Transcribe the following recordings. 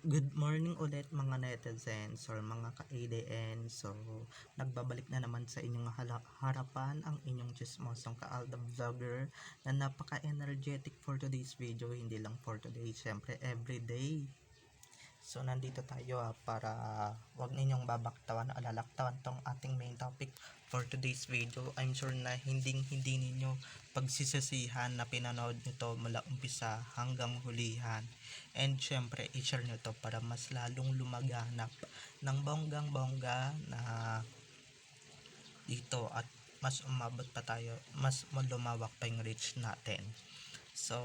Good morning ulit mga netizens or mga ka-ADN. So, nagbabalik na naman sa inyong harapan ang inyong chismosong ka-Alda Vlogger na napaka-energetic for today's video. Hindi lang for today, syempre everyday. So, nandito tayo para wag ninyong babaktawan o lalaktawan tong ating main topic for today's video. I'm sure na hindi ninyo pagsisisihan na pinanood nito mula umpisa hanggang hulihan. And syempre, i-share nyo to para mas lalong lumaganap ng bonggang-bongga na dito at mas umabot pa tayo, mas lumawak pa yung reach natin. So,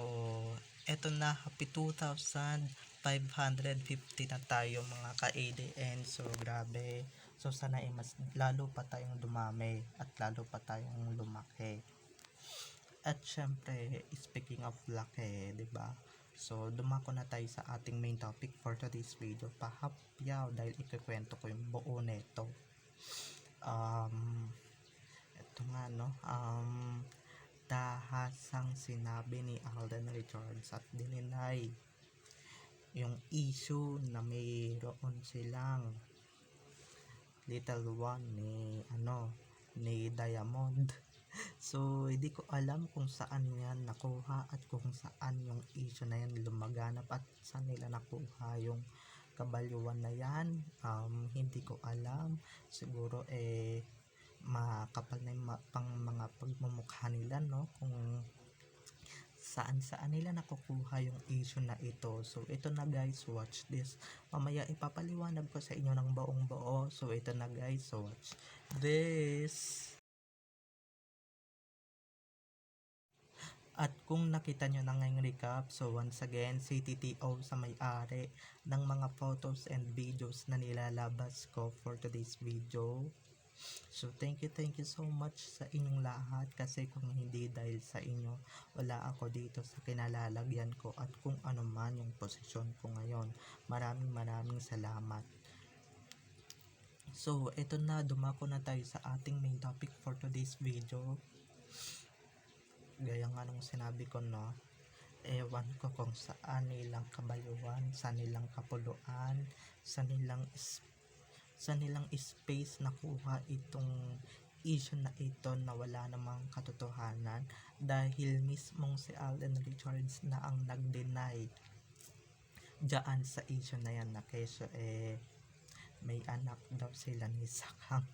eto na, happy 2,550 na tayo mga ka-ADN. So, grabe. So, sana mas lalo pa tayong dumami at lalo pa tayong lumaki. At syempre, speaking of laki, 'di ba? So, dumako na tayo sa ating main topic for today's video. Pahapyaw dahil ikikwento ko yung buo neto. Ito nga, no? Dahasang sinabi ni Alden Richards at dininay yung issue na mayroon silang little one ni Diamond. So, hindi ko alam kung saan yan nakuha at kung saan yung issue na yan lumaganap at saan nila nakuha yung kabalyuan na yan. Hindi ko alam. Siguro makapal na yung pang mga pagmumukha nila, no? Kung saan nila nakukuha yung issue na ito. So, ito na guys, watch this. Mamaya ipapaliwanag ko sa inyo ng buong buo. So, ito na guys, so watch this. At kung nakita nyo na ngayong recap, so once again, CTTO sa may-ari ng mga photos and videos na nilalabas ko for today's video. So thank you so much sa inyong lahat kasi kung hindi dahil sa inyo, wala ako dito sa kinalalagyan ko at kung ano man yung posisyon ko ngayon. Maraming salamat. So ito na, dumako na tayo sa ating main topic for today's video. Gaya nga nung sinabi ko, no, ewan ko kung saan nilang kabayuan, saan nilang kapuluan, saan nilang space nakuha itong issue na ito na wala namang katotohanan dahil mismong si Alden Richards na ang nag-deny dyan sa issue na yan na keso may anak daw sila ni Sakang.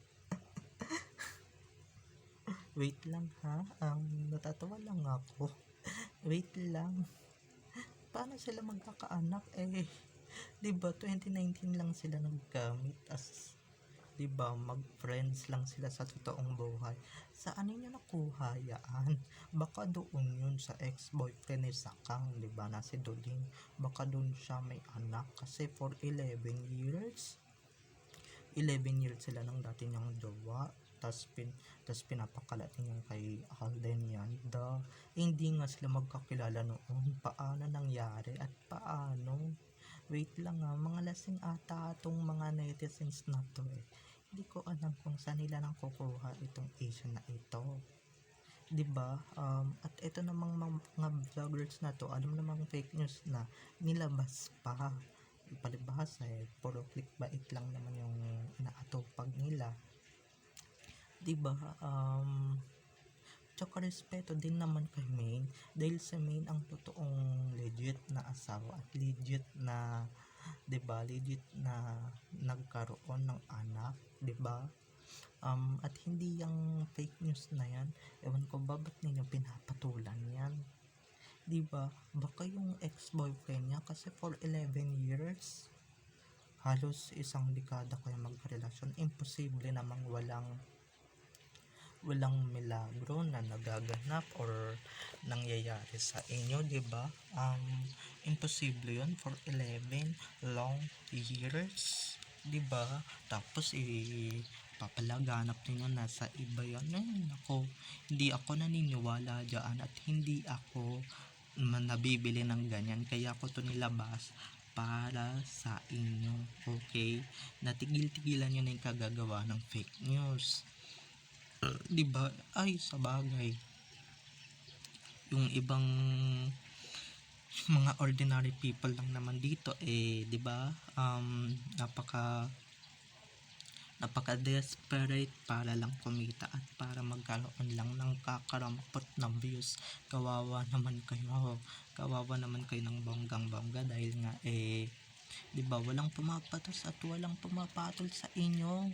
Wait lang ha, natatawa lang ako. Wait lang. Paano sila magkakaanak? 'Di ba 2019 lang sila nagkamit as 'di ba mag-friends lang sila sa totoong buhay. Saan niyo nakuha yan? Baka doon yun sa ex-boyfriend ni Sakang, 'di ba, na si Doling. Baka doon siya may anak kasi for 11 years sila ng dati niyang jowa. Tas pinapakalat niya kay Alden yan. Hindi nga sila magkakilala noon. Paano nangyari at paano? Wait lang mga lasing ata itong mga netizens na to Hindi ko alam kung saan nila nakukuha itong issue na ito. 'Di ba? At ito namang mga vloggers na to, alam namang fake news na nilabas pa. Palibhasa puro clickbait lang naman yung inaatupag nila. 'Di ba? Tsaka respeto din naman kay Maine dahil sa Maine ang totoong legit na asawa at legit na 'di ba, legit na nagkaroon ng anak, 'di ba? At hindi yung fake news na yan, ewan ko ba ba't ninyo pinapatulan yan, 'di ba? Baka yung ex-boyfriend niya kasi for 11 years halos isang dekada kayo magrelasyon, imposible namang walang milagro na nagaganap or nangyayari sa inyo, 'di ba? Imposible 'yun for 11 long years, 'di ba? Tapos papalaganap niyo na sa iba 'yan. Ako, hindi ako naniniwala diyan at hindi ako nabibili ng ganyan, kaya ako to nilabas para sa inyo, okay? Natigil-tigilan nyo na yung kagagawa ng fake news. 'Di ba? Ay, sa bagay. Yung mga ordinary people lang naman dito, 'di ba? Napaka-desperate para lang kumita at para magkaroon lang ng kakarampot na views. Kawawa naman kayo ng bonggang-bongga dahil nga 'di ba, walang pumapatos at walang pumapatol sa inyo.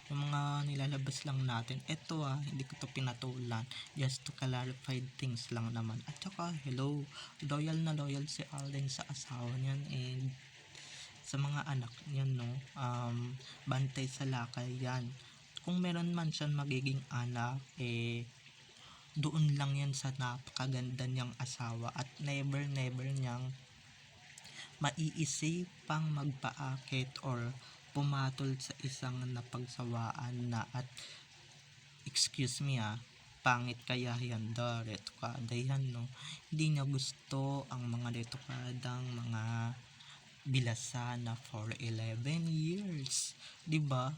Yung mga nilalabas lang natin, eto hindi ko to pinatulan, just to clarify things lang naman. At saka hello, loyal si Alden sa asawa niyan and sa mga anak niyan, no. Bantay sa lakay yan. Kung meron man siyang magiging anak, doon lang yan sa napakaganda niyang asawa at never niyang maiisipang magpaakit or pumatol sa isang napagsawaan na at excuse me pangit kaya yan, retokada yan, no. Hindi niya gusto ang mga retokadang mga bilasan na for 11 years, 'di ba?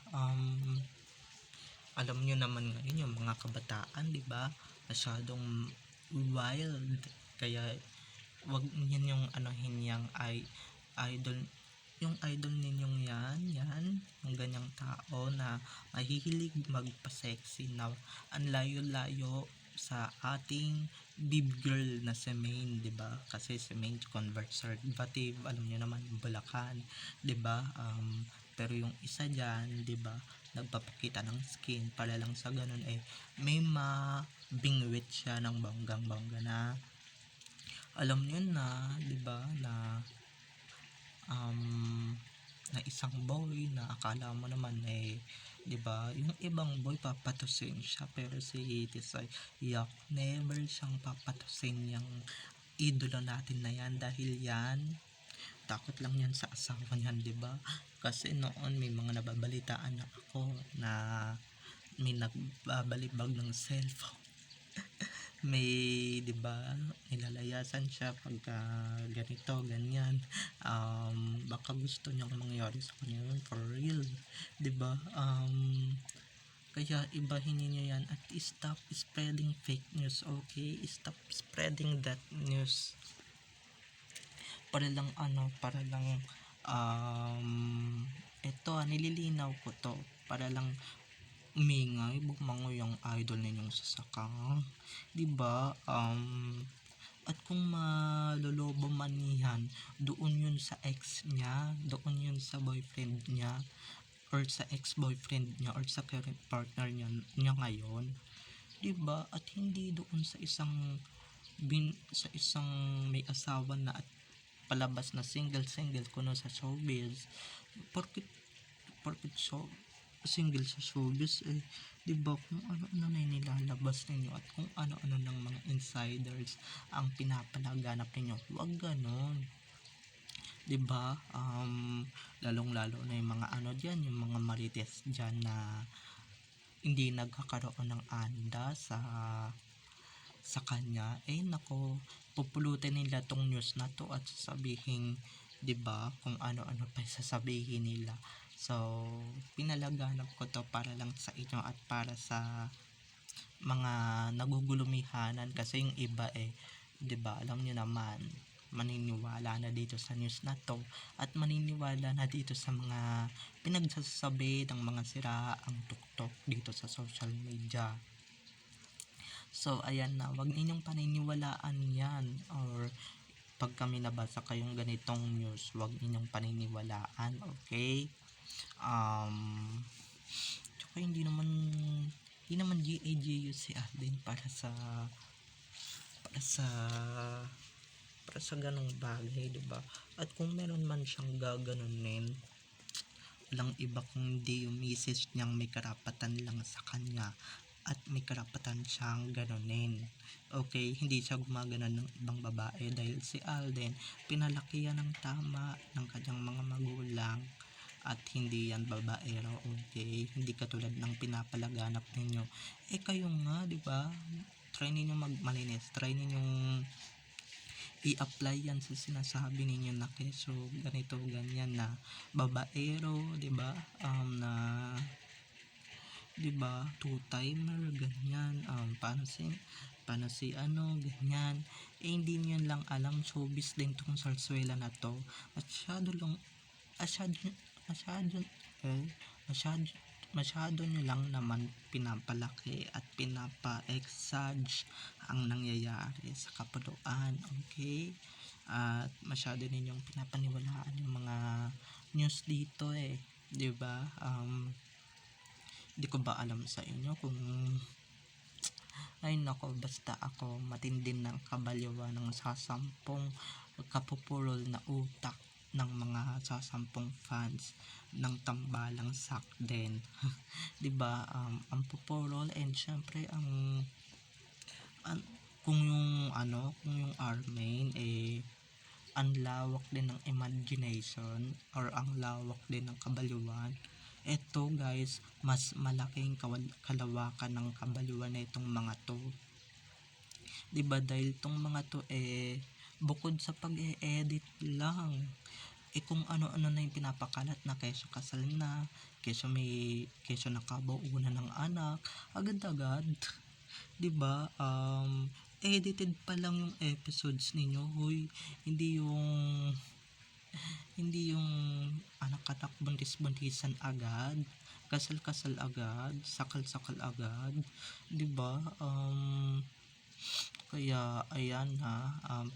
Alam niyo naman ngayon yung mga kabataan, 'di ba? Masyadong wild, kaya wag niyo yung anuhin yang idol, yung idol ninyong yan, yung ganyang tao na mahihilig magpa-sexy na ang layo-layo sa ating bib girl na si Maine, 'di ba? Kasi si Maine conservative, alam niyo naman, Bulacan, 'di ba? Pero yung isa diyan, 'di ba, nagpapakita ng skin para lang sa ganun may mabingwit siya ng bonggang-bongga na alam niyo na, 'di ba, na na isang boy na akala mo naman 'di ba, yung ibang boy papatusin siya, pero si Tisay never siyang papatusin yung idolo natin na yan dahil yan takot lang yan sa asawa niyan, 'di ba? Kasi noon may mga nababalitaan na ako na may nagbabalibag ng cellphone. May, 'di ba, nilalayasan siya pagka ganito ganyan. Baka gusto niyang mangyari sa kanya yun for real, 'di ba? Kaya ibahin niyo yan at stop spreading fake news, okay? Stop spreading that news para lang ito nililinaw ko to para lang umingay, bugmango yung idol ninyong sasakang, 'di ba? At kung malolobo man yan, doon yun sa ex niya, doon yun sa boyfriend niya or sa ex-boyfriend niya or sa current partner niya ngayon, 'di ba? At hindi doon sa isang may asawa na at palabas na single kuno sa showbiz. Porket single sa showbiz, 'di ba, kung ano-ano na nilalabas ninyo at kung ano-ano ng mga insiders ang pinapalaganap ninyo, wag ganon, 'di ba? Lalong-lalo na yung mga diyan, yung mga marites diyan na hindi nagkakaroon ng anda sa kanya, nako, pupulutin nila tong news na to at sasabihin, 'di ba, kung ano-ano pa sasabihin nila. So, pinalaganap ko to para lang sa inyo at para sa mga nagugulumihanan kasi yung iba 'di ba, alam niyo naman, maniniwala na dito sa news na to at maniniwala na dito sa mga pinagsasabi ng mga siraang tuktok dito sa social media. So, ayan na, wag ninyong paniniwalaan yan, or pag kami nabasa kayong ganitong news, wag ninyong paniniwalaan, okay? Tsaka hindi naman GAGU si Alden para sa ganong bagay, 'di ba? At kung meron man siyang gaganunin, walang iba kundi yung misis niyang may karapatan lang sa kanya at may karapatan siyang ganunin. Okay, hindi siya gumaganon ng ibang babae dahil si Alden pinalaki yan ng tama ng kanyang mga magulang at hindi yan babaero, okay? Hindi katulad ng pinapalaganap ninyo. Kayo nga, 'di ba? Try ninyo magmalinis, try ninyong i-apply yan sa sinasabi ninyo na keso ganito ganyan na babaero, 'di ba? Na 'di ba, two timer ganyan, paano si ganyan, hindi niyo lang alam, showbiz din tong Zarzuela na to. Masyado lang, masyado, masyado, eh, masyado, masyado nyo lang naman pinapalaki at pinapa-exage ang nangyayari sa kapuluan, okay? At masyado ninyong pinapaniwalaan yung mga news dito eh, 'di ba? Di ko ba alam sa inyo kung ay nako, basta ako matindi ng kabalywan ng sasampung kapupurol na utak ng mga sasampung fans ng tambalang sak din. 'Di ba? Ang pupurol and syempre ang kung yung Armain ang lawak din ng imagination or ang lawak din ng kabaluan. Eto guys, mas malaking kalawakan ng kabaluan na itong mga to. Diba dahil itong mga to bukod sa pag-e-edit lang, kung ano-ano na yung pinapakalat na kesyo kasal na, kesyo nakabuo na ng anak, agad-agad. Diba? Edited pa lang yung episodes ninyo, hoy. Hindi yung anak-anak, buntis-buntisan agad, kasal-kasal agad, sakal-sakal agad, 'di ba? Kaya ayan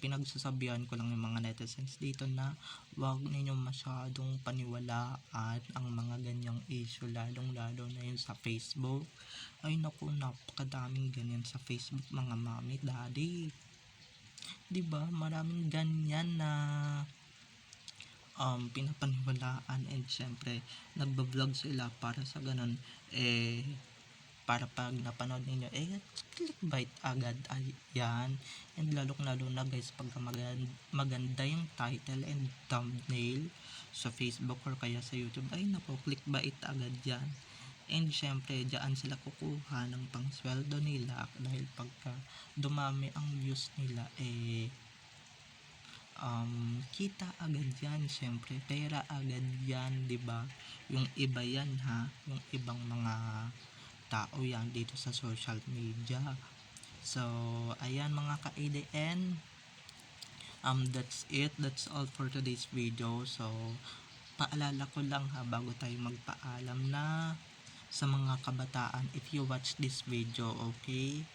pinagsasabihan ko lang yung mga netizens dito na wag ninyong masyadong paniwalaan ang mga ganyang issue, lalong-lalo na yun sa Facebook. Ay naku, napakadaming ganyan sa Facebook, mga mami, daddy. 'Di ba? Maraming ganyan na pinapaniwalaan and syempre nagba-vlog sila para sa ganun para pag napanood ninyo clickbait agad ay yan. And lalo na guys, pag maganda yung title and thumbnail sa Facebook or kaya sa YouTube, ay nako, clickbait agad yan. And syempre diyan sila kukuha ng pangsweldo nila dahil pagka dumami ang views nila kita agad yan, syempre pera agad yan, 'di ba? Yung iba yan yung ibang mga tao yan dito sa social media. So ayan mga ka-ADN, that's all for today's video. So paalala ko lang bago tayo magpaalam na sa mga kabataan, if you watch this video, okay,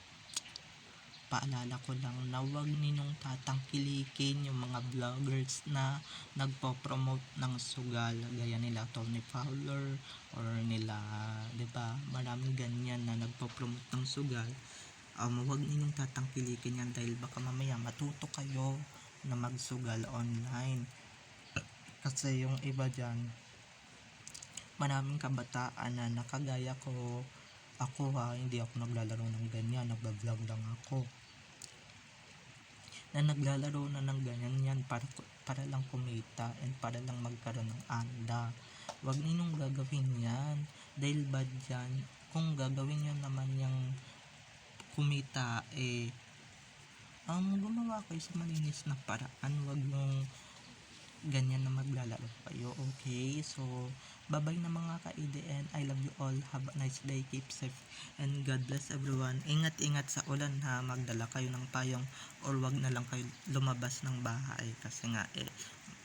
paalala ko lang na huwag ninyong tatangkilikin yung mga vloggers na nagpo-promote ng sugal gaya nila Tony Fowler or nila, 'di ba? Maraming ganyan na nagpo-promote ng sugal. Huwag ninyong tatangkilikin yan dahil baka mamaya matuto kayo na magsugal online. Kasi yung iba dyan, maraming kabataan na nakagaya ko, ako hindi ako naglalaro ng ganyan, nagba-vlog lang ako na naglalaro na ng ganyan yan para lang kumita and para lang magkaroon ng anda. Huwag ninyong gagawin yan dahil bad yan. Kung gagawin nyo naman yung kumita gumawa kayo sa malinis na paraan. Huwag yung ganyan na maglalaro kayo, okay? So bye-bye na mga ka-ADN. I love you all. Have a nice day. Keep safe. And God bless everyone. Ingat-ingat sa ulan Magdala kayo ng payong or wag na lang kayo lumabas ng bahay kasi nga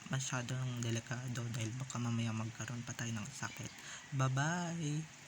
masyadong delikado dahil baka mamaya magkaroon pa tayo ng sakit. Bye-bye.